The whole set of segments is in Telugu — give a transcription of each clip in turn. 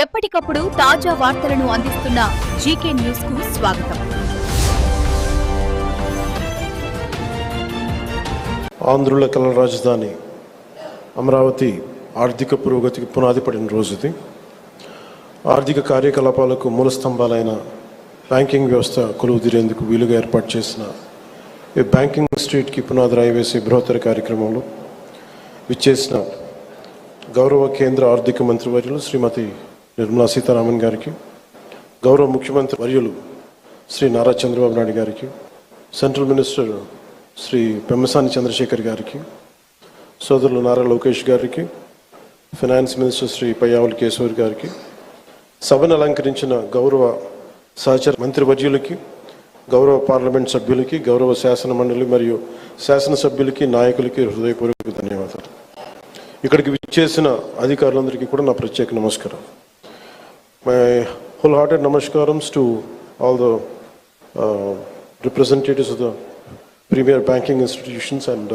ఎప్పటికప్పుడు తాజా వార్తలను అందిస్తున్న జీకే న్యూస్ కు స్వాగతం. ఆంధ్రుల కళల రాజధాని అమరావతి ఆర్థిక పురోగతికి పునాది పడిన రోజుది. ఆర్థిక కార్యకలాపాలకు మూల స్తంభాలైన బ్యాంకింగ్ వ్యవస్థ కొలువుదీరేందుకు వీలుగా ఏర్పాటు చేసిన ఈ బ్యాంకింగ్ స్ట్రీట్కి పునాది రాయి వేసే బృహత్తర కార్యక్రమంలో విచ్చేసిన గౌరవ కేంద్ర ఆర్థిక మంత్రి వర్యులు శ్రీమతి నిర్మలా సీతారామన్ గారికి, గౌరవ ముఖ్యమంత్రి వర్యులు శ్రీ నారా చంద్రబాబు నాయుడు గారికి, సెంట్రల్ మినిస్టర్ శ్రీ పెమ్మసాని చంద్రశేఖర్ గారికి, సోదరులు నారా లోకేష్ గారికి, ఫైనాన్స్ మినిస్టర్ శ్రీ పయ్యావుల కేశవర్ గారికి, సభను అలంకరించిన గౌరవ సహచర మంత్రివర్యులకి, గౌరవ పార్లమెంట్ సభ్యులకి, గౌరవ శాసన మండలి మరియు శాసనసభ్యులకి, నాయకులకి హృదయపూర్వక ధన్యవాదాలు. ఇక్కడికి విచ్చేసిన అధికారులందరికీ కూడా నా ప్రత్యేక నమస్కారం. My wholehearted namaskarams to all the representatives of the premier banking institutions and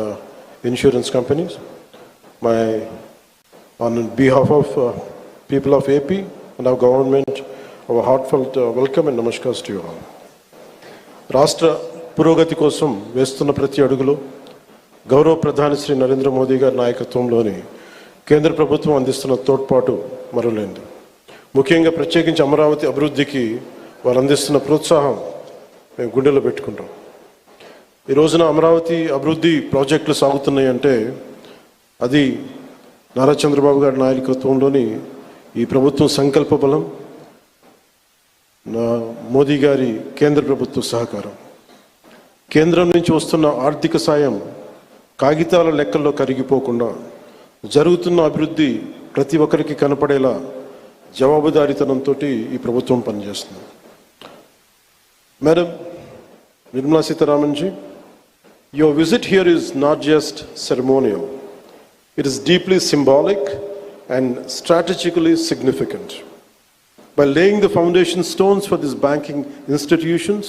insurance companies. On behalf of people of AP and our government, our heartfelt welcome and namaskars to you all. రాష్ట్ర పురోగతి కోసం వేస్తున్న ప్రతి అడుగులో గౌరవ ప్రధాని శ్రీ నరేంద్ర మోదీ గారి నాయకత్వంలోని కేంద్ర ప్రభుత్వం అందిస్తున్న తోడ్పాటు మరువలేనిది. ముఖ్యంగా ప్రత్యేకించి అమరావతి అభివృద్ధికి వారు అందిస్తున్న ప్రోత్సాహం మేము గుండెలో పెట్టుకుంటాం. ఈ రోజున అమరావతి అభివృద్ధి ప్రాజెక్టులు సాగుతున్నాయి అంటే అది నారా చంద్రబాబు గారి నాయకత్వంలోని ఈ ప్రభుత్వం సంకల్ప బలం, మోదీ గారి కేంద్ర ప్రభుత్వ సహకారం. కేంద్రం నుంచి వస్తున్న ఆర్థిక సాయం కాగితాల లెక్కల్లో కరిగిపోకుండా జరుగుతున్న అభివృద్ధి ప్రతి ఒక్కరికి కనపడేలా జవాబుదారీతనంతో ఈ ప్రభుత్వం పనిచేస్తుంది. Madam Nirmala Sitharaman ji, your visit here is not just ceremonial. It is deeply symbolic and strategically significant. By laying the foundation stones for these banking institutions,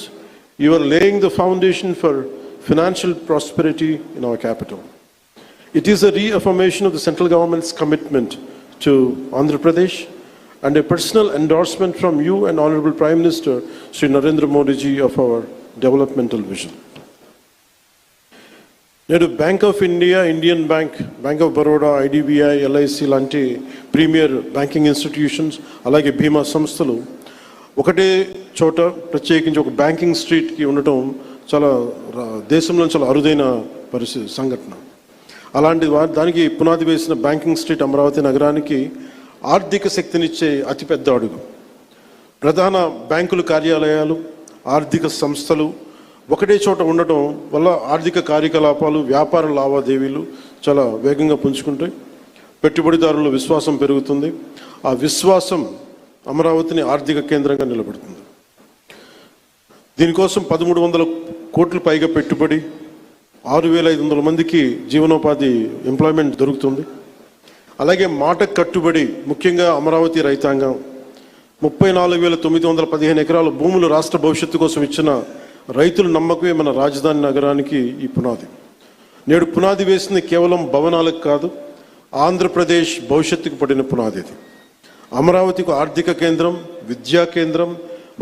you are laying the foundation for financial prosperity in our capital. It is a reaffirmation of the central government's commitment to Andhra Pradesh and a personal endorsement from you and Honorable Prime Minister Sri Narendra Modi ji of our developmental vision. నేడు bank of India, Indian bank, bank of Baroda, IDBI, LIC లాంటి ప్రీమియర్ బ్యాంకింగ్ ఇన్స్టిట్యూషన్స్, అలాగే బీమా సంస్థలు ఒకటే చోట ప్రత్యేకించి ఒక బ్యాంకింగ్ స్ట్రీట్కి ఉండటం చాలా దేశంలో చాలా అరుదైన సంఘటన. అలాంటి దానికి పునాది వేసిన బ్యాంకింగ్ స్ట్రీట్ అమరావతి నగరానికి ఆర్థిక శక్తినిచ్చే అతిపెద్ద అడుగు. ప్రధాన బ్యాంకుల కార్యాలయాలు, ఆర్థిక సంస్థలు ఒకటే చోట ఉండటం వల్ల ఆర్థిక కార్యకలాపాలు, వ్యాపార లావాదేవీలు చాలా వేగంగా పుంజుకుంటాయి. పెట్టుబడిదారుల విశ్వాసం పెరుగుతుంది. ఆ విశ్వాసం అమరావతిని ఆర్థిక కేంద్రంగా నిలబెడుతుంది. దీనికోసం 1300 కోట్ల పైగా పెట్టుబడి, 6500 మందికి జీవనోపాధి ఎంప్లాయ్మెంట్ దొరుకుతుంది. అలాగే మాట కట్టుబడి ముఖ్యంగా అమరావతి రైతాంగం 34,915 ఎకరాల భూములు రాష్ట్ర భవిష్యత్తు కోసం ఇచ్చిన రైతుల నమ్మకమే మన రాజధాని నగరానికి ఈ పునాది. నేడు పునాది వేసింది కేవలం భవనాలకు కాదు, ఆంధ్రప్రదేశ్ భవిష్యత్తుకు పడిన పునాది ఇది. అమరావతికి ఆర్థిక కేంద్రం, విద్యా కేంద్రం,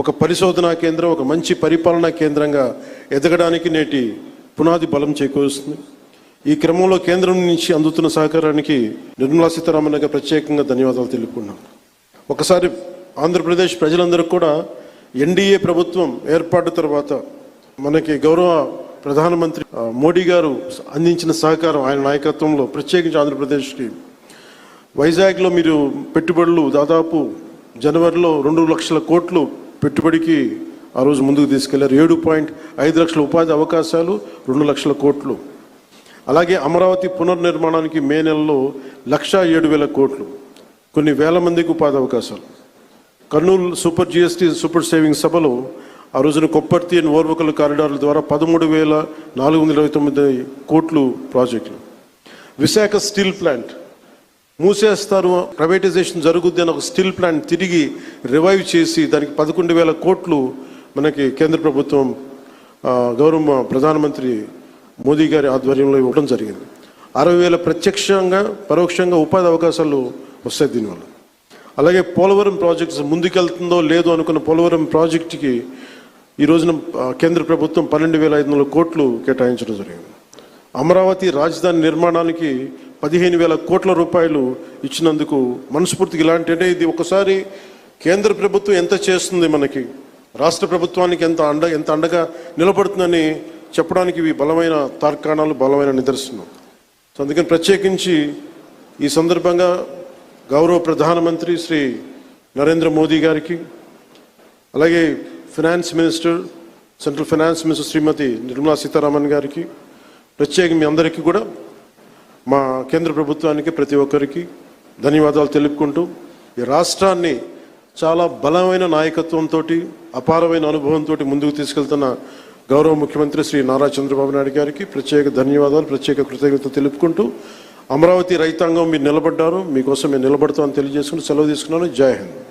ఒక పరిశోధనా కేంద్రం, ఒక మంచి పరిపాలనా కేంద్రంగా ఎదగడానికి నేటి పునాది బలం చేకూరుస్తుంది. ఈ క్రమంలో కేంద్రం నుంచి అందుతున్న సహకారానికి నిర్మలా సీతారామన్ గారు ప్రత్యేకంగా ధన్యవాదాలు తెలుపుకున్నాం. ఒకసారి ఆంధ్రప్రదేశ్ ప్రజలందరూ కూడా ఎన్డీఏ ప్రభుత్వం ఏర్పాటు తర్వాత మనకి గౌరవ ప్రధానమంత్రి మోడీ గారు అందించిన సహకారం, ఆయన నాయకత్వంలో ప్రత్యేకించి ఆంధ్రప్రదేశ్కి వైజాగ్లో మీరు పెట్టుబడులు దాదాపు జనవరిలో 2 లక్షల కోట్లు పెట్టుబడికి ఆ రోజు ముందుకు తీసుకెళ్లారు. 7.5 లక్షల ఉపాధి అవకాశాలు, 2 లక్షల కోట్లు. అలాగే అమరావతి పునర్నిర్మాణానికి మే నెలలో 1,07,000 కోట్లు, కొన్ని వేల మందికి ఉపాధి అవకాశాలు. Kurnool super GST super saving సభలో ఆ రోజున కొప్పర్తి అండ్ ఓర్వకల్ కారిడార్ల ద్వారా 13,429 కోట్లు ప్రాజెక్టులు. విశాఖ స్టీల్ ప్లాంట్ మూసేస్తారు, ప్రైవేటైజేషన్ జరుగుద్ది అని ఒక స్టీల్ ప్లాంట్ తిరిగి రివైవ్ చేసి దానికి 11,000 కోట్లు మనకి కేంద్ర ప్రభుత్వం గౌరవ ప్రధానమంత్రి మోదీ గారి ఆధ్వర్యంలో ఇవ్వడం జరిగింది. 60,000 ప్రత్యక్షంగా పరోక్షంగా ఉపాధి అవకాశాలు వస్తాయి దీనివల్ల. అలాగే పోలవరం ప్రాజెక్ట్స్ ముందుకెళ్తుందో లేదో అనుకున్న పోలవరం ప్రాజెక్టుకి ఈ రోజున కేంద్ర ప్రభుత్వం 12,500 కోట్లు కేటాయించడం జరిగింది. అమరావతి రాజధాని నిర్మాణానికి 15,000 కోట్ల రూపాయలు ఇచ్చినందుకు మనస్ఫూర్తిగా ఇలాంటి, అంటే ఇది ఒకసారి కేంద్ర ప్రభుత్వం ఎంత చేస్తుంది, మనకి రాష్ట్ర ప్రభుత్వానికి ఎంత అండగా నిలబడుతుందని చెప్పడానికి ఇవి బలమైన తార్కాణాలు, బలమైన నిదర్శనం. సో అందుకని ప్రత్యేకించి ఈ సందర్భంగా గౌరవ ప్రధానమంత్రి శ్రీ నరేంద్ర మోదీ గారికి, అలాగే సెంట్రల్ ఫైనాన్స్ మినిస్టర్ శ్రీమతి నిర్మలా సీతారామన్ గారికి, ప్రత్యేకంగా మీ అందరికీ కూడా, మా కేంద్ర ప్రభుత్వానికి ప్రతి ఒక్కరికి ధన్యవాదాలు తెలుపుకుంటూ, ఈ రాష్ట్రాన్ని చాలా బలమైన నాయకత్వంతో, అపారమైన అనుభవంతో ముందుకు తీసుకెళ్తున్న గౌరవ ముఖ్యమంత్రి శ్రీ నారా చంద్రబాబు నాయుడు గారికి ప్రత్యేక ధన్యవాదాలు, ప్రత్యేక కృతజ్ఞతలు తెలుపుకుంటూ, అమరావతి రైతాంగం మీరు నిలబడ్డారు, మీకోసం మేము నిలబడతామని తెలియజేసుకుంటూ సెలవు తీసుకున్నాను. జై హింద్.